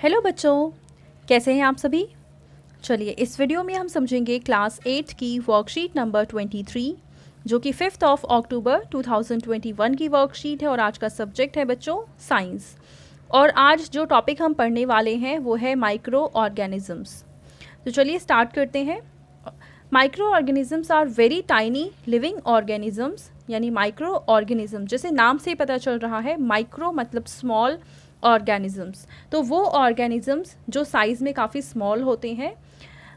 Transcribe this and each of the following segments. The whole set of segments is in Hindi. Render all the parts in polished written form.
हेलो बच्चों, कैसे हैं आप सभी। चलिए इस वीडियो में हम समझेंगे क्लास 8 की वर्कशीट नंबर 23 जो कि 5 अक्टूबर 2021 की वर्कशीट है और आज का सब्जेक्ट है बच्चों साइंस। और आज जो टॉपिक हम पढ़ने वाले हैं वो है माइक्रो ऑर्गेनिजम्स। तो चलिए स्टार्ट करते हैं। Micro organisms are very tiny living organisms, यानी माइक्रो ऑर्गेनिज्म जैसे नाम से ही पता चल रहा है, माइक्रो मतलब स्मॉल ऑर्गेनिजम्स, तो वो ऑर्गेनिजम्स जो साइज़ में काफ़ी स्मॉल होते हैं।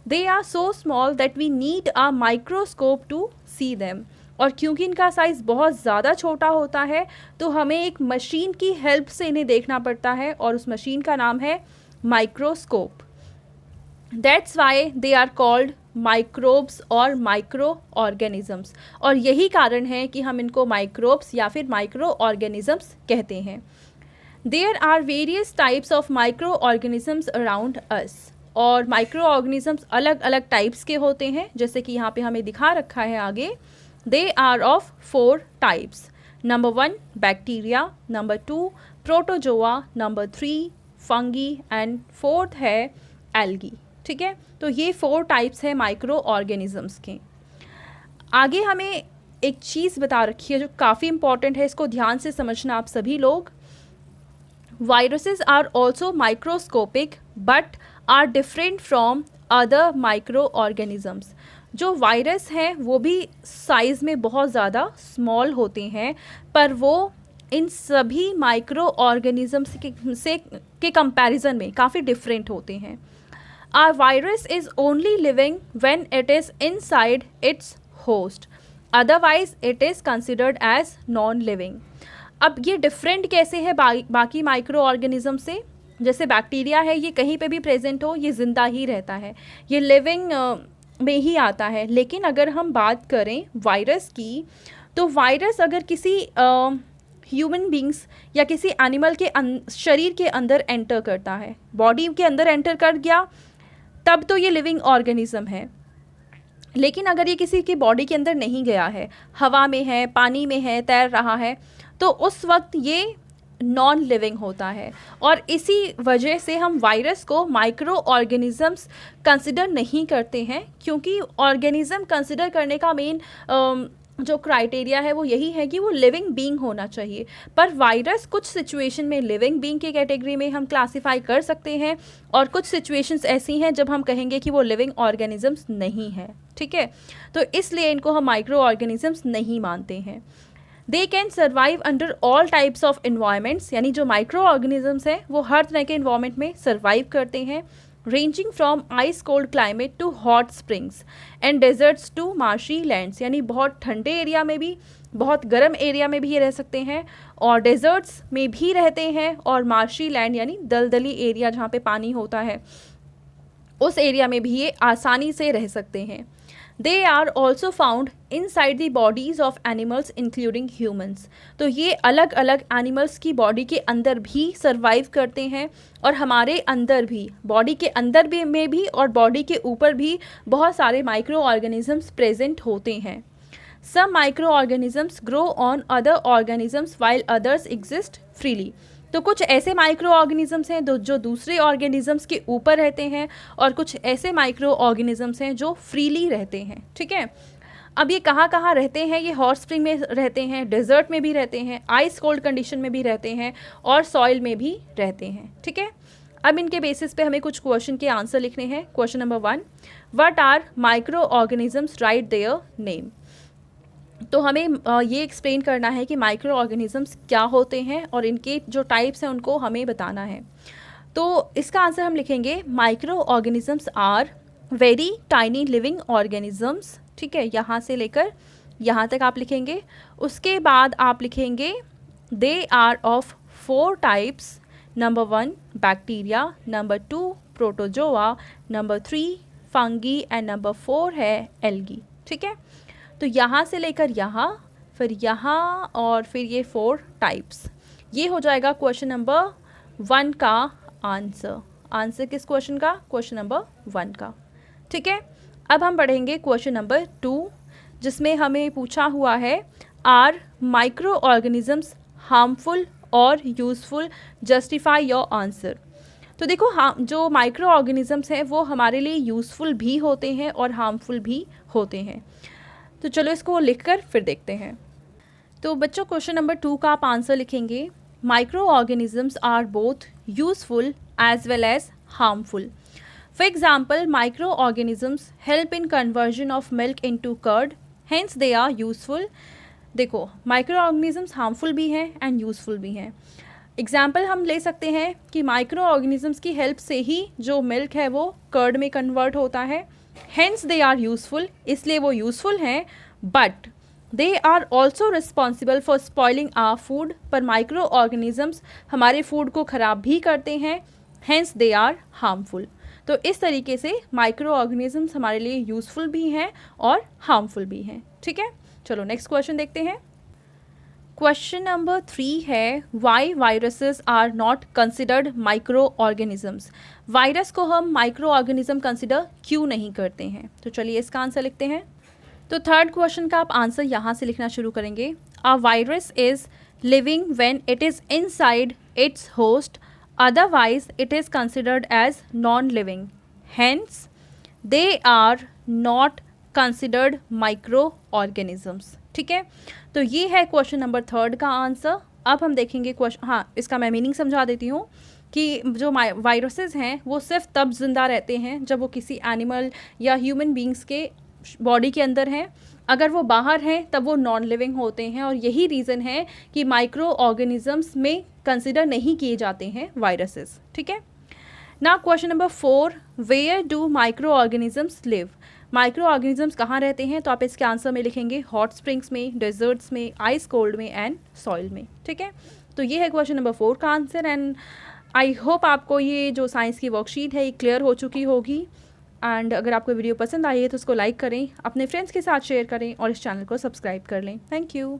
They are so small that we need a microscope to see them. और क्योंकि इनका साइज़ बहुत ज़्यादा छोटा होता है तो हमें एक मशीन की हेल्प से इन्हें देखना पड़ता है और उस मशीन का नाम है microscope. That's why they are called microbes और माइक्रो ऑर्गेनिजम्स। और यही कारण है कि हम इनको माइक्रोब्स या फिर माइक्रो ऑर्गेनिजम्स कहते हैं। There are various types of microorganisms around us. और माइक्रो ऑर्गेनिजम्स अलग अलग टाइप्स के होते हैं, जैसे कि यहाँ पे हमें दिखा रखा है आगे। They are of 4 types. Number 1 bacteria, number 2 protozoa, number 3 fungi and 4th है एल्गी। ठीक है, तो ये 4 टाइप्स है माइक्रो ऑर्गेनिजम्स के। आगे हमें एक चीज़ बता रखी है जो काफ़ी इंपॉर्टेंट है, इसको ध्यान से समझना आप सभी लोग। Viruses are also microscopic but are different from other microorganisms. जो वायरस हैं वो भी साइज़ में बहुत ज़्यादा स्मॉल होते हैं, पर वो इन सभी माइक्रो ऑर्गेनिजम्स के कंपैरिजन में काफ़ी डिफरेंट होते हैं। Our virus is only living when it is inside its host. Otherwise, it is considered as non-living. अब ये डिफरेंट कैसे है बाकी माइक्रो ऑर्गेनिज्म से। जैसे बैक्टीरिया है, ये कहीं पे भी प्रेजेंट हो ये ज़िंदा ही रहता है, ये लिविंग में ही आता है। लेकिन अगर हम बात करें वायरस की, तो वायरस अगर किसी ह्यूमन बींग्स या किसी एनिमल के शरीर के अंदर एंटर करता है, बॉडी के अंदर एंटर कर गया, तब तो ये लिविंग ऑर्गेनिज्म है। लेकिन अगर ये किसी की बॉडी के अंदर नहीं गया है, हवा में है, पानी में है, तैर रहा है, तो उस वक्त ये नॉन लिविंग होता है। और इसी वजह से हम वायरस को माइक्रो ऑर्गेनिजम्स कंसिडर नहीं करते हैं, क्योंकि ऑर्गेनिज्म कंसिडर करने का मेन जो क्राइटेरिया है वो यही है कि वो लिविंग बीइंग होना चाहिए। पर वायरस कुछ सिचुएशन में लिविंग बीइंग के कैटेगरी में हम क्लासिफाई कर सकते हैं, और कुछ सिचुएशंस ऐसी हैं जब हम कहेंगे कि वो लिविंग ऑर्गेनिजम्स नहीं है। ठीक है, तो इसलिए इनको हम माइक्रो ऑर्गेनिजम्स नहीं मानते हैं। They can survive under all types of environments, यानी जो माइक्रो ऑर्गेनिजम्स हैं वो हर तरह के इन्वायरमेंट में सर्वाइव करते हैं, ranging from ice cold climate to hot springs and deserts to marshy lands. यानी बहुत ठंडे एरिया में भी, बहुत गर्म एरिया में भी ये रह सकते हैं, और डेजर्ट्स में भी रहते हैं, और मार्शी लैंड यानी दलदली एरिया जहाँ पे पानी होता है उस एरिया में भी ये आसानी से रह सकते हैं। They are also found inside the bodies of animals including humans. तो ये अलग अलग एनिमल्स की बॉडी के अंदर भी सर्वाइव करते हैं, और हमारे अंदर भी, बॉडी के अंदर भी में भी और बॉडी के ऊपर भी बहुत सारे माइक्रो ऑर्गेनिजम्स प्रेजेंट होते हैं। Some microorganisms grow on other organisms while others exist freely. तो कुछ ऐसे माइक्रो ऑर्गेनिजम्स हैं जो दूसरे ऑर्गेनिजम्स के ऊपर रहते हैं, और कुछ ऐसे माइक्रो ऑर्गेनिजम्स हैं जो फ्रीली रहते हैं। ठीक है, अब ये कहाँ कहाँ रहते हैं? ये हॉट स्प्रिंग में रहते हैं, डेजर्ट में भी रहते हैं, आइस कोल्ड कंडीशन में भी रहते हैं, और सॉइल में भी रहते हैं। ठीक है, अब इनके बेसिस पे हमें कुछ क्वेश्चन के आंसर लिखने हैं। Question number 1, what are microorganisms, write their name. तो हमें ये एक्सप्लेन करना है कि माइक्रो ऑर्गेनिजम्स क्या होते हैं और इनके जो टाइप्स हैं उनको हमें बताना है। तो इसका आंसर हम लिखेंगे micro organisms are very tiny living organisms. ठीक है, यहाँ से लेकर यहाँ तक आप लिखेंगे। उसके बाद आप लिखेंगे they are of 4 types. Number 1 bacteria, number 2 protozoa, number 3 fungi and number 4 है एल्गी। ठीक है, तो यहाँ से लेकर यहाँ, फिर यहाँ, और फिर ये 4 टाइप्स। ये हो जाएगा क्वेश्चन नंबर 1 का आंसर। आंसर किस क्वेश्चन का? क्वेश्चन नंबर 1 का। ठीक है, अब हम बढ़ेंगे क्वेश्चन नंबर 2, जिसमें हमें पूछा हुआ है आर माइक्रो ऑर्गेनिजम्स हार्मफुल और यूजफुल, जस्टिफाई योर आंसर। तो देखो, हाँ, जो माइक्रो ऑर्गेनिजम्स हैं वो हमारे लिए यूज़फुल भी होते हैं और हार्मफुल भी होते हैं। तो चलो इसको लिखकर फिर देखते हैं। तो बच्चों, क्वेश्चन नंबर 2 का आप आंसर लिखेंगे, micro organisms are both useful as well as harmful. For example, micro organisms help in conversion of milk into curd, hence they are useful. देखो, माइक्रो ऑर्गेनिजम्स हार्मफुल भी हैं एंड यूज़फुल भी हैं। एग्जाम्पल हम ले सकते हैं कि माइक्रो ऑर्गेनिजम्स की हेल्प से ही जो मिल्क है वो कर्ड में कन्वर्ट होता है, हेंस दे आर यूज़फुल, इसलिए वो यूज़फुल हैं। But they are also responsible for spoiling our food, पर माइक्रो ऑर्गेनिजम्स हमारे फूड को ख़राब भी करते हैं, हेंस दे आर हार्मफुल। तो इस तरीके से माइक्रो ऑर्गेनिजम्स हमारे लिए यूज़फुल भी हैं और हार्मफुल भी हैं। ठीक है, चलो नेक्स्ट क्वेश्चन देखते हैं। क्वेश्चन नंबर 3 है, why viruses are not considered micro organisms. Virus को हम माइक्रो ऑर्गेनिज्म कंसिडर क्यों नहीं करते हैं? तो चलिए इसका आंसर लिखते हैं। तो थर्ड क्वेश्चन का आप आंसर यहाँ से लिखना शुरू करेंगे। A virus is living when it is inside its host, otherwise it is considered as non living, hence they are not considered micro organisms. ठीक है, तो ये है क्वेश्चन नंबर 3 का आंसर। अब हम देखेंगे क्वेश्चन, हाँ, इसका मैं मीनिंग समझा देती हूँ कि जो वायरसेस हैं वो सिर्फ तब जिंदा रहते हैं जब वो किसी एनिमल या ह्यूमन बींग्स के बॉडी के अंदर हैं। अगर वो बाहर हैं तब वो नॉन लिविंग होते हैं, और यही रीज़न है कि माइक्रो ऑर्गेनिजम्स में कंसिडर नहीं किए जाते हैं वायरसेस। ठीक है, ना question number 4, where do micro organisms live. Micro organisms कहाँ रहते हैं? तो आप इसके आंसर में लिखेंगे हॉट स्प्रिंग्स में, डेजर्ट्स में, आइस कोल्ड में एंड सॉइल में। ठीक है, तो ये है क्वेश्चन नंबर 4 का आंसर। एंड आई होप आपको ये जो साइंस की वर्कशीट है ये क्लियर हो चुकी होगी। एंड अगर आपको वीडियो पसंद आई है तो उसको लाइक करें, अपने फ्रेंड्स के साथ शेयर करें और इस चैनल को सब्सक्राइब कर लें। Thank you.